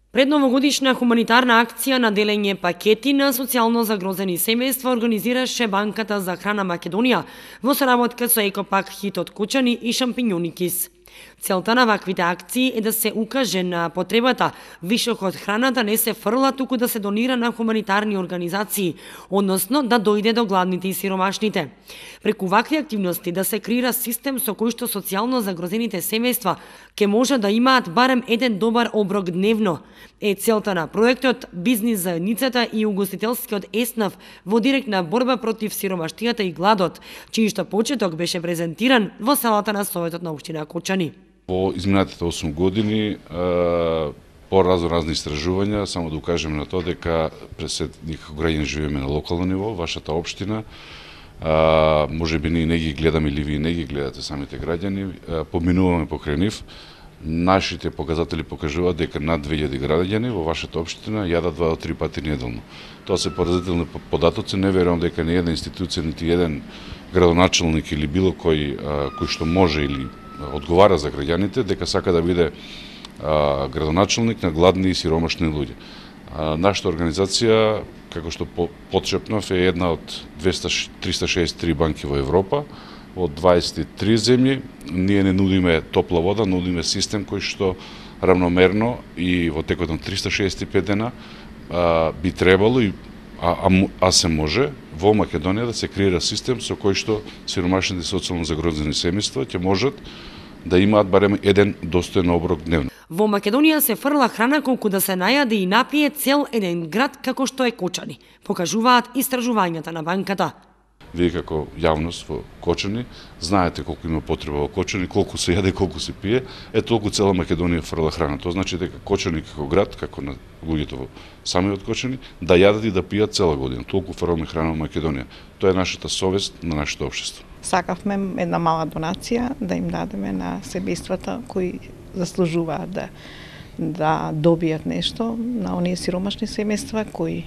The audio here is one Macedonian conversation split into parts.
Предновогодишна хуманитарна акција на делење пакети на социјално загрозени семејства организираше Банката за храна Македонија во соработка со Екопак Хит од Кочани и Шампињони Кис. Целта на ваквите акции е да се укаже на потребата вишок од храна да не се фрла, туку да се донира на хуманитарни организации, односно да дојде до гладните и сиромашните. Преку вакви активности да се креира систем со кој што социјално загрозените семејства ќе може да имаат барем еден добар оброк дневно. Е целта на проектот Бизнис заедницата и угостителскиот ЕСНАФ во директна борба против сиромаштијата и гладот, чиј што почеток беше презентиран во салата на Советот на општина Кочани. Во изминатите 8 години по разни истражувања, само да укажем на тоа дека некако граѓани живееме на локално ниво, вашата општина, може би ние не ги гледаме или вие не ги гледате самите граѓани, поминуваме покрај нив. Нашите показатели покажуваат дека над 2000 граѓани во вашата општина јадат 2 до 3 пати неделно. Тоа се поразителни податоци, не верувам дека ни една институција, нити еден градоначелник или било кој што може или одговара за граѓаните, дека сака да биде градоначелник на гладни и сиромашни луѓе. Нашата организација, како што потчепнав, е една од 363 банки во Европа, од 23 земји. Ние не нудиме топла вода, нудиме систем кој што равномерно и во текот на 365 дена би требало, а се може, во Македонија да се креира систем со кој што сиромашните социјално загрозени семејства ќе можат да имаат барем еден достоен оброк дневно. Во Македонија се фрла храна колку да се најаде и напие цел еден град како што е Кочани, покажуваат истражувањата на банката. Вие како јавност во Кочани знаете колку има потреба во Кочани, колку се јаде, колку се пие, толку цела Македонија фрла храна. Тоа значи дека Кочани како град, како на луѓето во самиот Кочани, да јадат и да пијат цела година. Толку фрламе храна во Македонија. Тоа е нашата совест на нашето општество. Сакавме една мала донација да им дадеме на семејствата кои заслужуваат да добијат нешто, на оние сиромашни семејства кои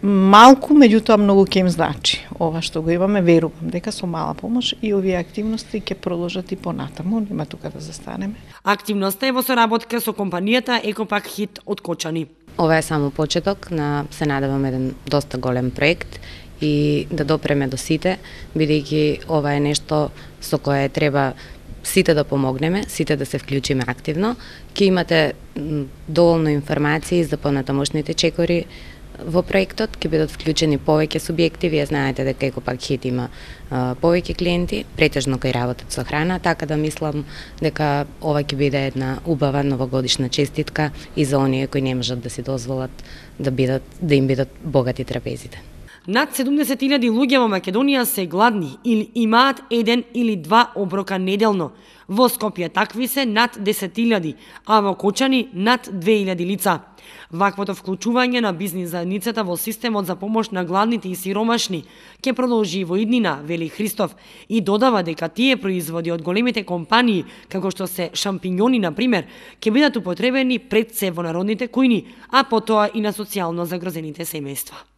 малку, меѓутоа многу ќе им значи. Ова што го имаме, верувам дека со мала помош и овие активности ќе продолжат и понатаму, нема тука да застанеме. Активноста е во соработка со компанијата Екопак Хит од Кочани. Ова е само почеток на, се надевам, еден доста голем проект и да допреме до сите, бидејќи ова е нешто со кое треба сите да помогнеме, сите да се вклучиме активно. Ќе имате доволно информации за понатамошните чекори во проектот, ќе бидат вклучени повеќе субјекти. Вие знаете дека Екопак Хит има повеќе клиенти, претежно кои работат со храна, така да мислам дека ова ќе биде една убава новогодишна честитка и за оние кои не можат да си дозволат да им бидат богати трапезите. Над 70.000 луѓе во Македонија се гладни или имаат еден или два оброка неделно. Во Скопје такви се над 10.000, а во Кочани над 2.000 лица. Ваквото вклучување на бизнис заедницата во системот за помош на гладните и сиромашни ќе продолжи во иднина, вели Христов, и додава дека тие производи од големите компании, како што се шампињони, например, ќе бидат употребени пред се во народните кујни, а потоа и на социјално загрозените семејства.